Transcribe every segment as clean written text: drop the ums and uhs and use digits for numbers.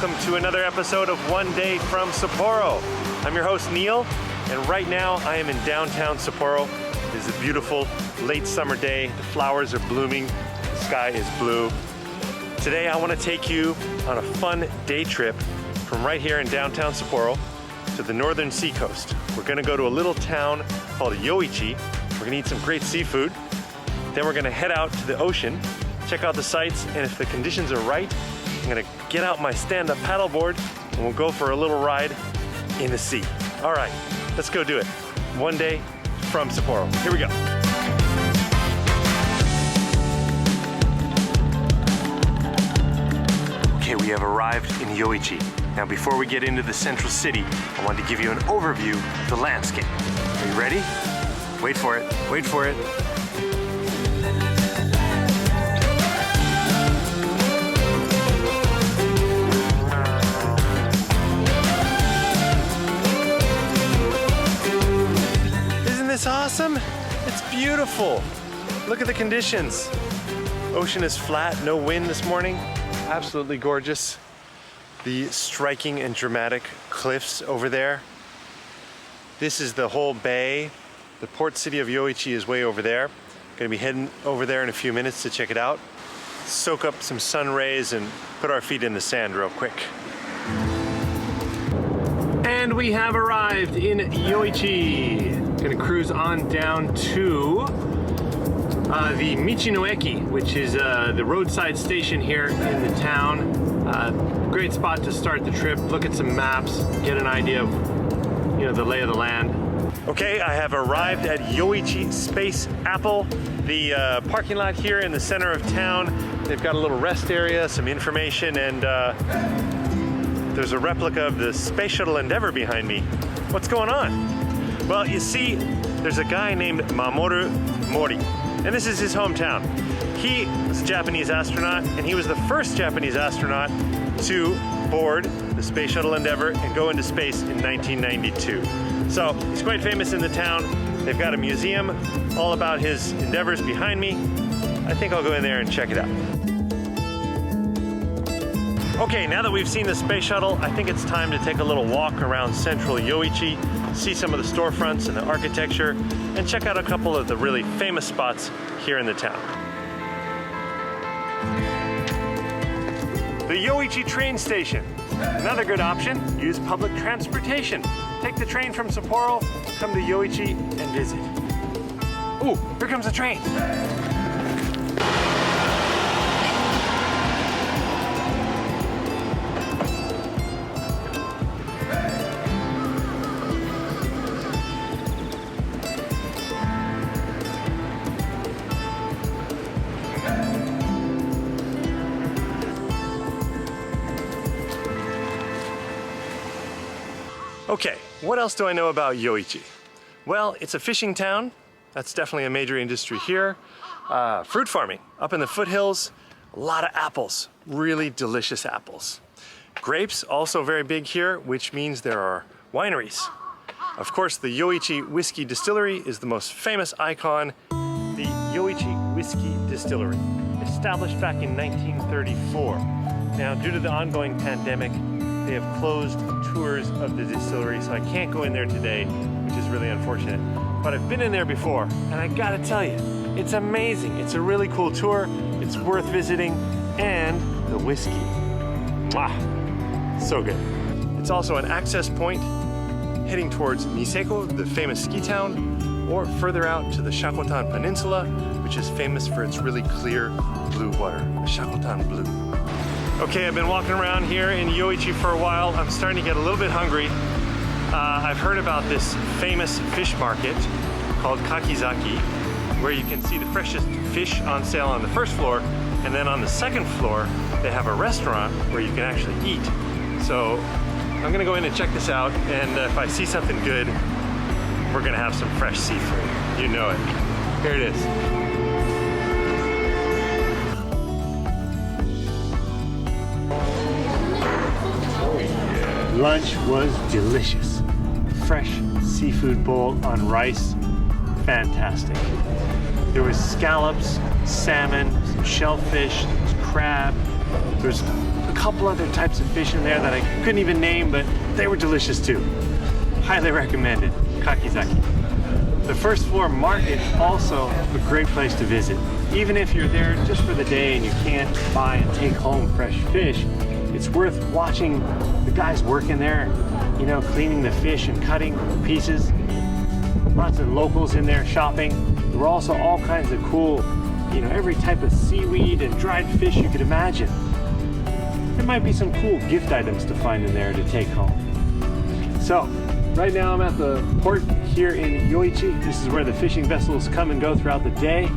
welcome to another episode of One Day from Sapporo. I'm your host Neil, and right now I am in downtown Sapporo. It is a beautiful late summer day. The flowers are blooming, the sky is blue. Today I want to take you on a fun day trip from right here in downtown Sapporo to the northern seacoast. We're going to go to a little town called Yoichi. We're going to eat some great seafood. Then we're going to head out to the ocean, check out the sights, and if the conditions are right, I'm going to get out my stand-up paddleboard and we'll go for a little ride in the sea. All right, let's go do it. One day from Sapporo. Here we go. Okay, we have arrived in Yoichi. Now, before we get into the central city, I wanted to give you an overview of the landscape. Are you ready? Wait for it, wait for it. Isn't this awesome? It's beautiful. Look at the conditions. Ocean is flat, no wind this morning. Absolutely gorgeous. The striking and dramatic cliffs over there. This is the whole bay. The port city of Yoichi is way over there. Gonna be heading over there in a few minutes to check it out. Soak up some sun rays and put our feet in the sand real quick. And we have arrived in Yoichi. Gonna cruise on down to the Michinoeki, which is the roadside station here in the town. Great spot to start the trip. Look at some maps, get an idea of the lay of the land. Okay, I have arrived at Yoichi Space Apple, the parking lot here in the center of town. They've got a little rest area, some information, and there's a replica of the Space Shuttle Endeavour behind me. What's going on? Well, you see, there's a guy named Mamoru Mori, and this is his hometown. He was a Japanese astronaut, and he was the first Japanese astronaut to board the Space Shuttle Endeavour and go into space in 1992. So he's quite famous in the town. They've got a museum all about his endeavors behind me. I think I'll go in there and check it out. Okay, now that we've seen the Space Shuttle, I think it's time to take a little walk around central Yoichi, see some of the storefronts and the architecture, and check out a couple of the really famous spots here in the town. The Yoichi train station. Another good option, use public transportation. Take the train from Sapporo, come to Yoichi and visit. Ooh, here comes a train. Okay, what else do I know about Yoichi? Well, it's a fishing town. That's definitely a major industry here. Fruit farming, up in the foothills, a lot of apples, really delicious apples. Grapes, also very big here, which means there are wineries. Of course, the Yoichi Whiskey Distillery is the most famous icon. The Yoichi Whiskey Distillery, established back in 1934. Now, due to the ongoing pandemic, they have closed tours of the distillery, so I can't go in there today, which is really unfortunate. But I've been in there before, and I gotta tell you, it's amazing. It's a really cool tour. It's worth visiting, and the whiskey, mwah, so good. It's also an access point heading towards Niseko, the famous ski town, or further out to the Shakotan Peninsula, which is famous for its really clear blue water, the Shakotan Blue. Okay, I've been walking around here in Yoichi for a while. I'm starting to get a little bit hungry. I've heard about this famous fish market called Kakizaki, where you can see the freshest fish on sale on the first floor, and then on the second floor, they have a restaurant where you can actually eat. So I'm gonna go in and check this out, and if I see something good, we're gonna have some fresh seafood. You know it. Here it is. Lunch was delicious. Fresh seafood bowl on rice, fantastic. There was scallops, salmon, some shellfish, crab, There's a couple other types of fish in there that I couldn't even name, but they were delicious too. Highly recommended, Kakizaki. The first floor market, also a great place to visit. Even if you're there just for the day and you can't buy and take home fresh fish, it's worth watching the guys working there, you know, cleaning the fish and cutting pieces. Lots of locals in there shopping. There were also all kinds of cool, you know, every type of seaweed and dried fish you could imagine. There might be some cool gift items to find in there to take home. So, right now I'm at the port here in Yoichi. This is where the fishing vessels come and go throughout the day.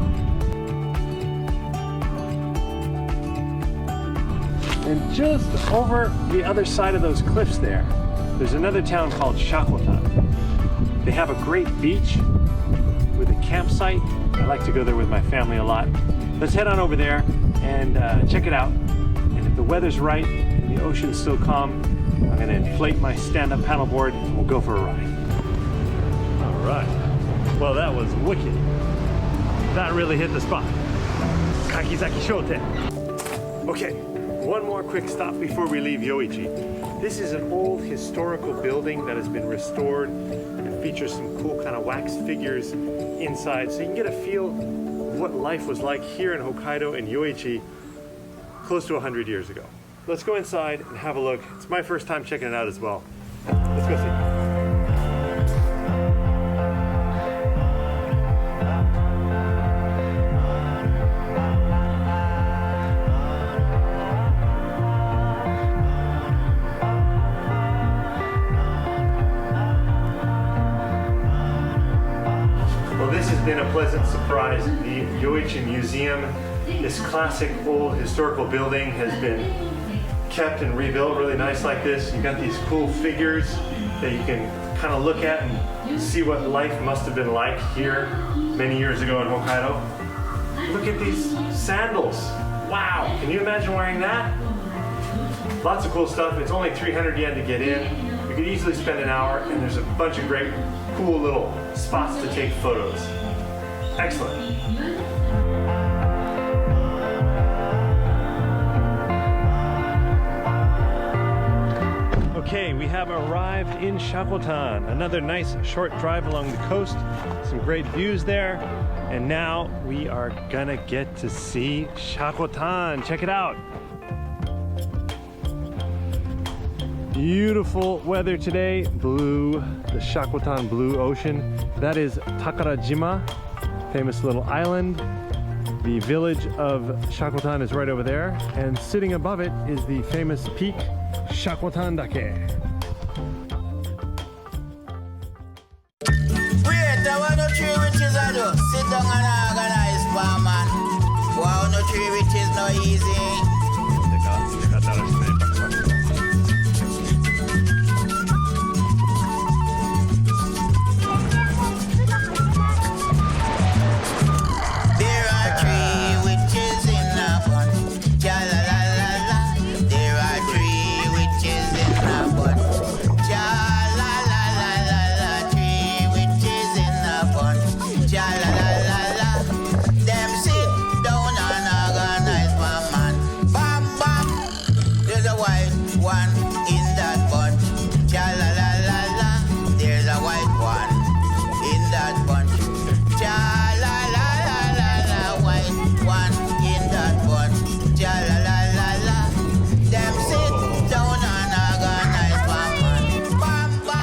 And just over the other side of those cliffs there's another town called Shakotan. They have a great beach with a campsite. I like to go there with my family a lot. Let's head on over there and check it out. And if the weather's right and the ocean's still calm, I'm gonna inflate my stand-up paddleboard and we'll go for a ride. All right. Well, that was wicked. That really hit the spot. Kakizaki Shoten. Okay, one more quick stop before we leave Yoichi. This is an old historical building that has been restored and features some cool kind of wax figures inside, so you can get a feel of what life was like here in Hokkaido and Yoichi close to 100 years ago. Let's go inside and have a look. It's my first time checking it out as well. Let's go see. This has been a pleasant surprise. The Yoichi Museum, this classic old historical building, has been kept and rebuilt really nice like this. You got these cool figures that you can kind of look at and see what life must have been like here many years ago in Hokkaido. Look at these sandals. Wow, can you imagine wearing that? Lots of cool stuff. It's only 300 yen to get in. You could easily spend an hour, and there's a bunch of great, cool little spots to take photos. Excellent. Okay, we have arrived in Shakotan. Another nice short drive along the coast. Some great views there. And now we are gonna get to see Shakotan. Check it out. Beautiful weather today. Blue, the Shakotan Blue Ocean. That is Takarajima, famous little island. The village of Shakotan is right over there. And sitting above it is the famous peak, Shakotan Dake. Wait, I want no tree witches I do. Sit down and organize, man. Wow, no tree witches no easy.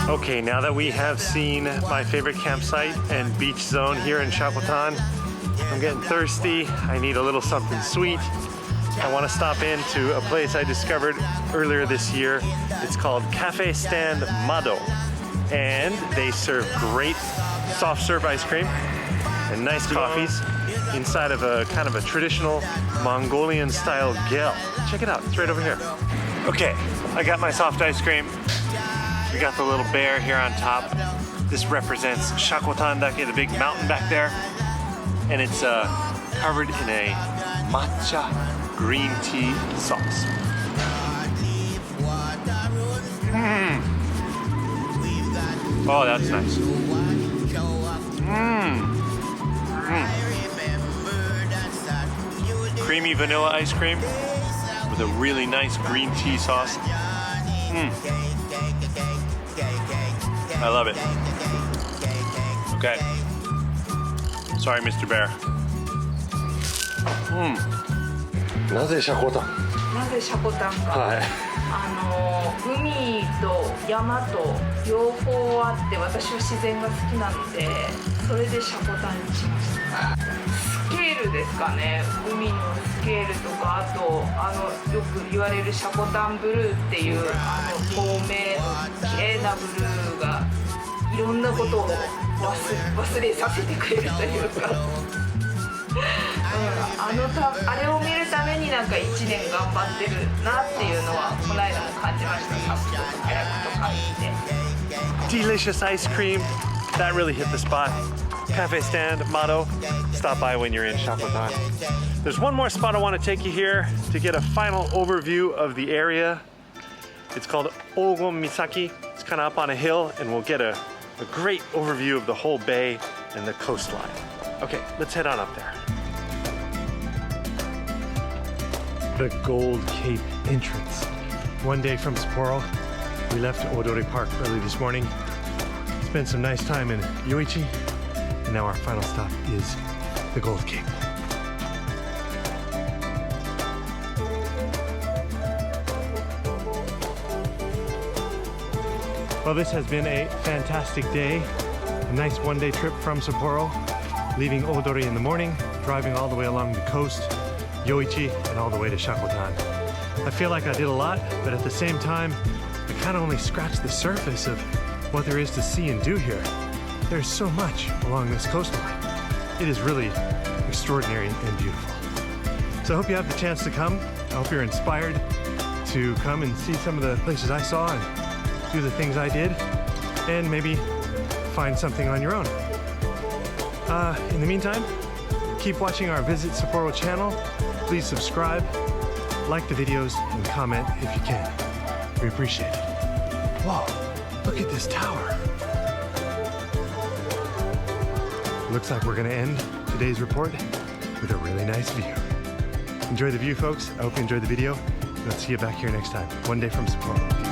Okay, now that we have seen my favorite campsite and beach zone here in Shakotan, I'm getting thirsty. I need a little something sweet. I want to stop into a place I discovered earlier this year. It's called Cafe Stand Mado, and they serve great soft serve ice cream and nice coffees inside of a kind of a traditional Mongolian style gel. Check it out, it's right over here. Okay, I got my soft ice cream. We got the little bear here on top. This represents Shakotan Dake, the big mountain back there. And it's covered in a matcha green tea sauce. Oh, that's nice. Creamy vanilla ice cream with a really nice green tea sauce. I love it. Okay. Sorry, Mr. Bear. なぜシャコタン？なぜシャコタンか。はい。海と山と両方あって、私は自然が好きなので、それでシャコタンにしました。スケールですかね。海のスケールとか、あとよく言われるシャコタンブルーっていう透明の綺麗なブルーがいろんなことを忘れさせてくれるというか。あれを見るためになんか1年頑張ってるなっていうのはこの間も感じました。サップとかカヤックとか見て。 Delicious ice cream. That really hit the spot. Cafe stand motto. Stop by when you're in Shakotan. There's one more spot I want to take you here to get a final overview of the area. It's called Ogon Misaki. It's kind of up on a hill, and we'll get a great overview of the whole bay and the coastline. Okay, let's head on up there. The Gold Cape entrance. One day from Sapporo, we left Odori Park early this morning, spent some nice time in Yoichi, and now our final stop is the Gold Cape. Well, this has been a fantastic day. A nice one-day trip from Sapporo, leaving Odori in the morning, driving all the way along the coast, Yoichi, and all the way to Shakotan. I feel like I did a lot, but at the same time, I kind of only scratched the surface of what there is to see and do here. There's so much along this coastline. It is really extraordinary and beautiful. So I hope you have the chance to come. I hope you're inspired to come and see some of the places I saw and do the things I did, and maybe find something on your own. In the meantime, keep watching our Visit Sapporo channel. Please subscribe, like the videos, and comment if you can. We appreciate it. Whoa, look at this tower. Looks like we're gonna end today's report with a really nice view. Enjoy the view, folks. I hope you enjoyed the video. Let's see you back here next time. One day from Sapporo.